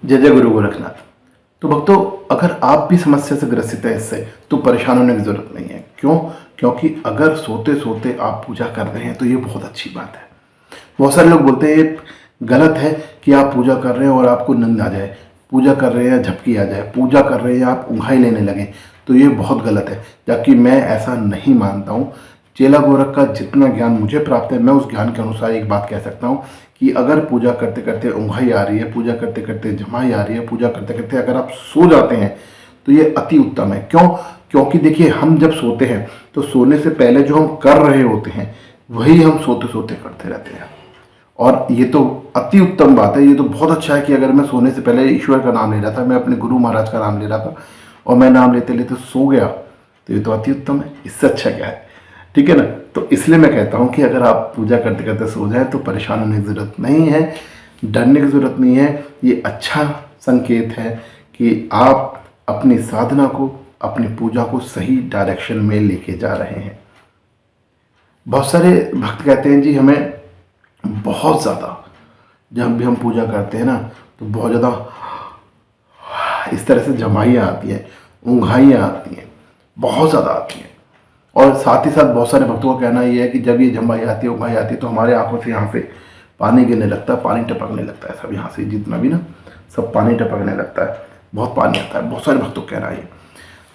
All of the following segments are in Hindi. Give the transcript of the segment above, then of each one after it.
जय जय गुरु गोरखनाथ। तो भक्तों, अगर आप भी समस्या से ग्रसित हैं इससे, तो परेशान होने की जरूरत नहीं है। क्यों? क्योंकि अगर सोते सोते आप पूजा कर रहे हैं तो ये बहुत अच्छी बात है। बहुत सारे लोग बोलते हैं ये गलत है कि आप पूजा कर रहे हैं और आपको नींद आ जाए, पूजा कर रहे हैं झपकी आ जाए, पूजा कर रहे हैं आप ऊँघाई लेने लगे, तो ये बहुत गलत है। जबकि मैं ऐसा नहीं मानता हूँ। चेला गोरख का जितना ज्ञान मुझे प्राप्त है, मैं उस ज्ञान के अनुसार एक बात कह सकता हूँ कि अगर पूजा करते करते ऊँघाई आ रही है, पूजा करते करते जमाई आ रही है, पूजा करते करते अगर आप सो जाते हैं तो ये अति उत्तम है। क्यों? क्योंकि देखिए, हम जब सोते हैं तो सोने से पहले जो हम कर रहे होते हैं वही हम सोते सोते करते रहते हैं, और ये तो अति उत्तम बात है। ये तो बहुत अच्छा है कि अगर मैं सोने से पहले ईश्वर का नाम ले रहा था, मैं अपने गुरु महाराज का नाम ले रहा था और मैं नाम लेते लेते सो गया, तो ये तो अति उत्तम है। इससे अच्छा क्या है? ठीक है ना? तो इसलिए मैं कहता हूँ कि अगर आप पूजा करते करते सो जाए तो परेशान होने की ज़रूरत नहीं है, डरने की ज़रूरत नहीं है। ये अच्छा संकेत है कि आप अपनी साधना को, अपनी पूजा को सही डायरेक्शन में लेके जा रहे हैं। बहुत सारे भक्त कहते हैं जी हमें बहुत ज़्यादा, जब भी हम पूजा करते हैं ना तो बहुत ज़्यादा इस तरह से जमाइयाँ आती हैं, ऊँघाइयाँ आती हैं, बहुत ज़्यादा आती हैं। और साथ ही साथ बहुत सारे भक्तों का कहना ये है कि जब ये जमाई आती है, ऊँघाई आती है, तो हमारे आंखों से यहाँ से पानी गिरने लगता है, पानी टपकने लगता है, सब यहाँ से जितना भी ना सब पानी टपकने लगता है, बहुत पानी आता है। बहुत सारे भक्तों का कहना है।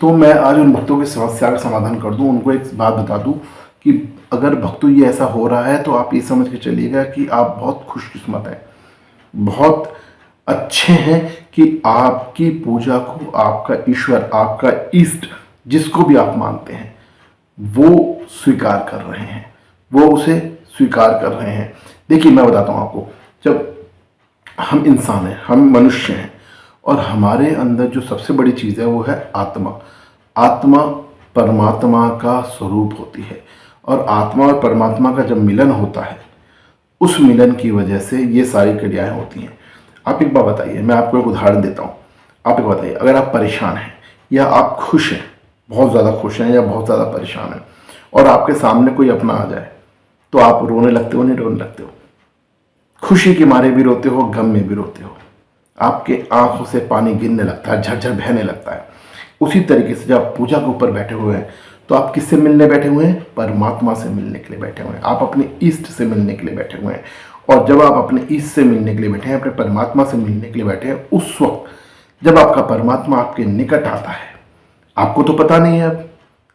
तो मैं आज उन भक्तों की समस्या का समाधान कर दूं, उनको एक बात बता दूं कि अगर भक्तों ये ऐसा हो रहा है तो आप ये समझ के चलिएगा कि आप बहुत खुशकिस्मत हैं, बहुत अच्छे हैं कि आपकी पूजा को आपका ईश्वर, आपका इष्ट, जिसको भी आप मानते हैं, वो स्वीकार कर रहे हैं, वो उसे स्वीकार कर रहे हैं। देखिए, मैं बताता हूँ आपको, जब हम इंसान हैं, हम मनुष्य हैं, और हमारे अंदर जो सबसे बड़ी चीज़ है वो है आत्मा। आत्मा परमात्मा का स्वरूप होती है, और आत्मा और परमात्मा का जब मिलन होता है, उस मिलन की वजह से ये सारी क्रियाएं होती हैं। आप एक बात बताइए, मैं आपको एक उदाहरण देता हूँ। आप एक बताइए, अगर आप परेशान हैं या आप खुश हैं, बहुत ज़्यादा खुश हैं या बहुत ज़्यादा परेशान हैं, और आपके सामने कोई अपना आ जाए, तो आप रोने लगते हो? नहीं रोने लगते हो? खुशी के मारे भी रोते हो, गम में भी रोते हो, आपके आंखों से पानी गिरने लगता है, झरझर बहने लगता है। उसी तरीके से जब आप पूजा के ऊपर बैठे हुए हैं तो आप किससे मिलने बैठे हुए हैं? परमात्मा से मिलने के लिए बैठे हुए हैं, आप अपने इष्ट से मिलने के लिए बैठे हुए हैं। और जब आप अपने इष्ट से मिलने के लिए बैठे हैं, अपने परमात्मा से मिलने के लिए बैठे हैं, उस वक्त जब आपका परमात्मा आपके निकट आता है, आपको तो पता नहीं है अब,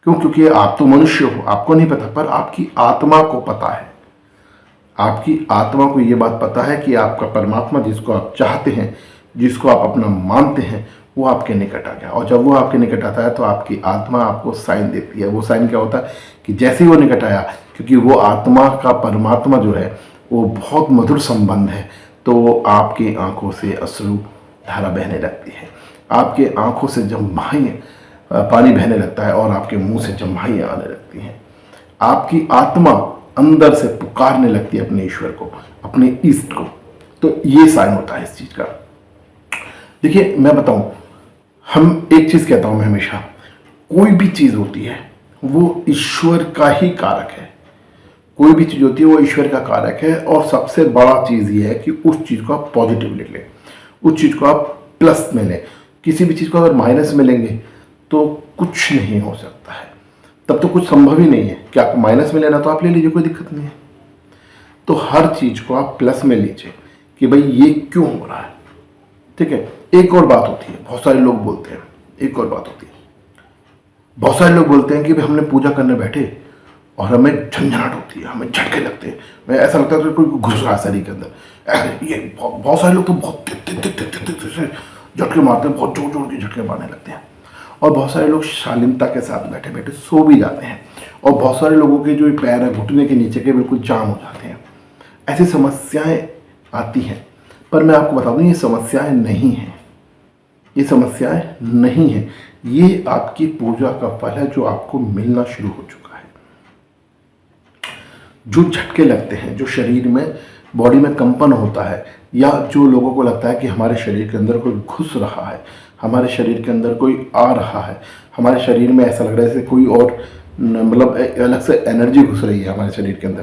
क्यों? क्योंकि आप तो मनुष्य हो, आपको नहीं पता, पर आपकी आत्मा को पता है। आपकी आत्मा को ये बात पता है कि आपका परमात्मा, जिसको आप चाहते हैं, जिसको आप अपना मानते हैं, वो आपके निकट आ गया। और जब वो आपके निकट आता है तो आपकी आत्मा आपको साइन देती है। वो साइन क्या होता है कि जैसे ही वो निकट आया, क्योंकि वो आत्मा का परमात्मा जो है वो बहुत मधुर संबंध है, तो आपकी आंखों से अश्रु धारा बहने लगती है, आपके आंखों से जम्भाई पानी बहने लगता है, और आपके मुंह से जम्भाइयाँ आने लगती हैं। आपकी आत्मा अंदर से पुकारने लगती है अपने ईश्वर को, अपने इष्ट को। तो ये साइन होता है इस चीज़ का। देखिए, मैं बताऊं, हम एक चीज़ कहता हूं मैं हमेशा, कोई भी चीज़ होती है वो ईश्वर का ही कारक है। कोई भी चीज़ होती है वो ईश्वर का कारक है। और सबसे बड़ा चीज़ ये है कि उस चीज़ को आप पॉजिटिव ले लें, उस चीज़ को आप प्लस में लें। किसी भी चीज़ को अगर माइनस में लेंगे तो कुछ नहीं हो सकता है, तब तो कुछ संभव ही नहीं है। कि आपको माइनस में लेना तो आप ले लीजिए, कोई दिक्कत नहीं है। तो हर चीज़ को आप प्लस में लीजिए कि भाई ये क्यों हो रहा है। ठीक है? एक और बात होती है, बहुत सारे लोग बोलते हैं, एक और बात होती है, बहुत सारे लोग बोलते हैं कि भाई हमने पूजा करने बैठे और हमें झंझनाहट होती है, हमें झटके लगते हैं, मैं ऐसा लगता है तो कोई घुस रहा है शरीर के अंदर। ये बहुत सारे लोग तो बहुत तेज झटके मारते हैं, बहुत जोर जोर के झटके मारने लगते हैं। और बहुत सारे लोग शालीनता के साथ बैठे बैठे सो भी जाते हैं। और बहुत सारे लोगों के जो पैर है घुटने के नीचे के बिल्कुल जाम हो जाते हैं। ऐसी समस्याएं आती हैं, पर मैं आपको बता दूं, ये समस्याएं नहीं हैं, ये समस्याएं नहीं हैं, ये आपकी पूजा का फल है जो आपको मिलना शुरू हो चुका है। जो झटके लगते हैं, जो शरीर में, बॉडी में कंपन होता है, या जो लोगों को लगता है कि हमारे शरीर के अंदर कोई घुस रहा है, हमारे शरीर के अंदर कोई आ रहा है, हमारे शरीर में ऐसा लग रहा है जैसे कोई और मतलब अलग से एनर्जी घुस रही है हमारे शरीर के अंदर,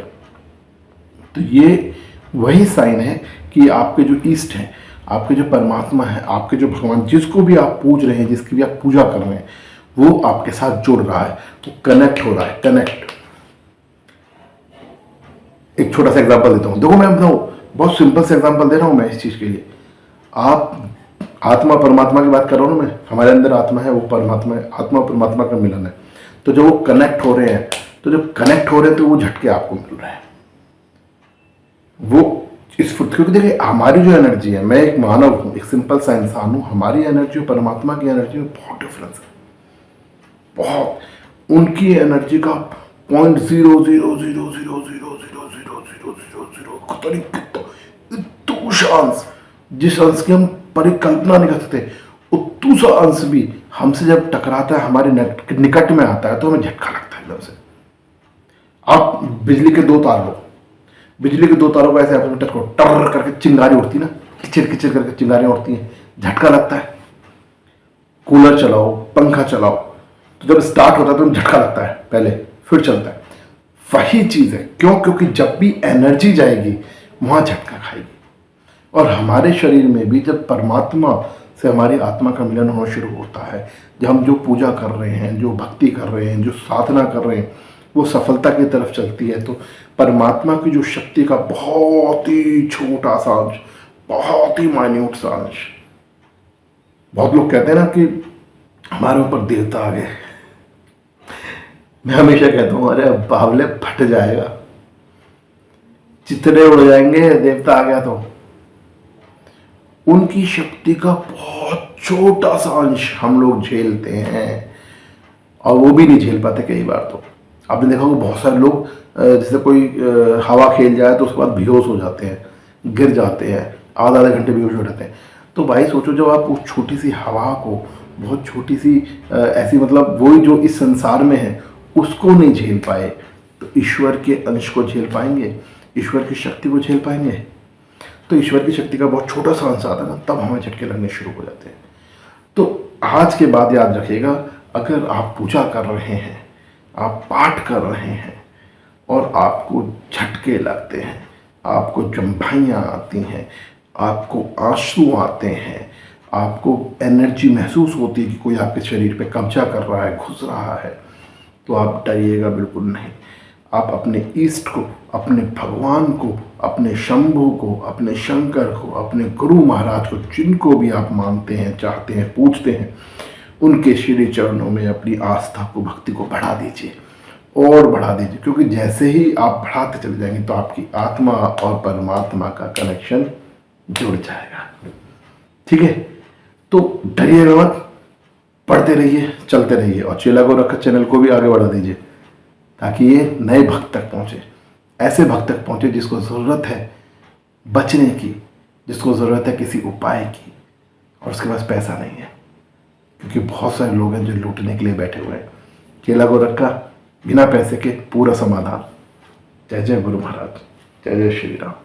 तो ये वही साइन है कि आपके जो ईस्ट हैं, आपके जो परमात्मा है, आपके जो भगवान, जिसको भी आप पूज रहे हैं, जिसकी भी आप पूजा कर रहे हैं, वो आपके साथ जुड़ रहा है, तो कनेक्ट हो रहा है। कनेक्ट, एक छोटा सा एग्जांपल देता हूँ। देखो, मैं बताऊँ, बहुत सिंपल से एग्जांपल दे रहा हूँ मैं इस चीज़ के लिए। आप आत्मा परमात्मा की बात कर रहा हूँ ना मैं, हमारे अंदर आत्मा है, वो परमात्मा है, आत्मा और परमात्मा का मिलन है। तो जब वो कनेक्ट हो रहे हैं, तो वो झटके आपको मिल रहे हैं। वो इस क्योंकि देखिए, हमारी जो एनर्जी है, मैं एक मानव हूँ, एक सिंपल सा इंसान हूँ, हमारी एनर्जी और परमात्मा की एनर्जी में बहुत डिफरेंस है, बहुत। उनकी एनर्जी का 0.000000000 पता नहीं कितना, इतूसा अंश, जिस अंश की हम परिकल्पना नहीं कर सकते, उतूसा अंश भी हमसे जब टकराता है, हमारे निकट में आता है, तो हमें झटका लगता है एकदम से। आप बिजली के दो तार लो, बिजली के दो तारों को ऐसे आपस में टकराओ, टर करके चिंगारी उड़ती ना, किचिर किचिर करके चिंगारियां उड़ती हैं, झटका लगता है। कूलर चलाओ, पंखा चलाओ, तो जब स्टार्ट होता है तो झटका लगता है पहले, फिर चलता है। वही चीज है, क्यों? क्योंकि जब भी एनर्जी जाएगी वहां झटका खाएगी। और हमारे शरीर में भी जब परमात्मा से हमारी आत्मा का मिलन होना शुरू होता है, जब हम जो पूजा कर रहे हैं, जो भक्ति कर रहे हैं, जो साधना कर रहे हैं, वो सफलता की तरफ चलती है, तो परमात्मा की जो शक्ति का बहुत ही छोटा सा अंश, बहुत ही माइन्यूट सा अंश, बहुत लोग कहते हैं ना कि हमारे ऊपर देवता आ गए। मैं हमेशा कहता हूँ, अरे बावले फट जाएगा, चितरे उड़ जाएंगे, देवता आ गया तो। उनकी शक्ति का बहुत छोटा सा अंश हम लोग झेलते हैं, और वो भी नहीं झेल पाते कई बार। तो आपने देखा होगा, बहुत सारे लोग जैसे कोई हवा खेल जाए तो उसके बाद बेहोश हो जाते हैं, गिर जाते हैं, आधा आधे घंटे बेहोश हो जाते हैं। तो भाई सोचो, जब आप उस छोटी सी हवा को, बहुत छोटी सी ऐसी, मतलब वही जो इस संसार में है, उसको नहीं झेल पाए, तो ईश्वर के अंश को झेल पाएंगे? ईश्वर की शक्ति को झेल पाएंगे? तो ईश्वर की शक्ति का बहुत छोटा सा अंश आता है ना, तब हमें झटके लगने शुरू हो जाते हैं। तो आज के बाद याद रखिएगा, अगर आप पूजा कर रहे हैं, आप पाठ कर रहे हैं, और आपको झटके लगते हैं, आपको जम्भाइयाँ आती हैं, आपको आंसू आते हैं, आपको एनर्जी महसूस होती है कि कोई आपके शरीर पे कब्जा कर रहा है, घुस रहा है, तो आप डरिएगा बिल्कुल नहीं। आप अपने ईष्ट को, अपने भगवान को, अपने शंभु को, अपने शंकर को, अपने गुरु महाराज को, जिनको भी आप मानते हैं, चाहते हैं, पूजते हैं, उनके श्री चरणों में अपनी आस्था को, भक्ति को बढ़ा दीजिए और बढ़ा दीजिए। क्योंकि जैसे ही आप बढ़ाते चले जाएंगे, तो आपकी आत्मा और परमात्मा का कनेक्शन जुड़ जाएगा। ठीक है? तो डरिएगा मत, पढ़ते रहिए, चलते रहिए, और चेला गोरखा चैनल को भी आगे बढ़ा दीजिए, ताकि ये नए भक्त तक पहुँचे, ऐसे भक्त तक पहुँचे जिसको ज़रूरत है बचने की, जिसको ज़रूरत है किसी उपाय की, और उसके पास पैसा नहीं है। क्योंकि बहुत सारे लोग हैं जो लूटने के लिए बैठे हुए हैं। चेला गोरखा, बिना पैसे के पूरा समाधान। जय जय गुरु महाराज, जय जय श्री राम।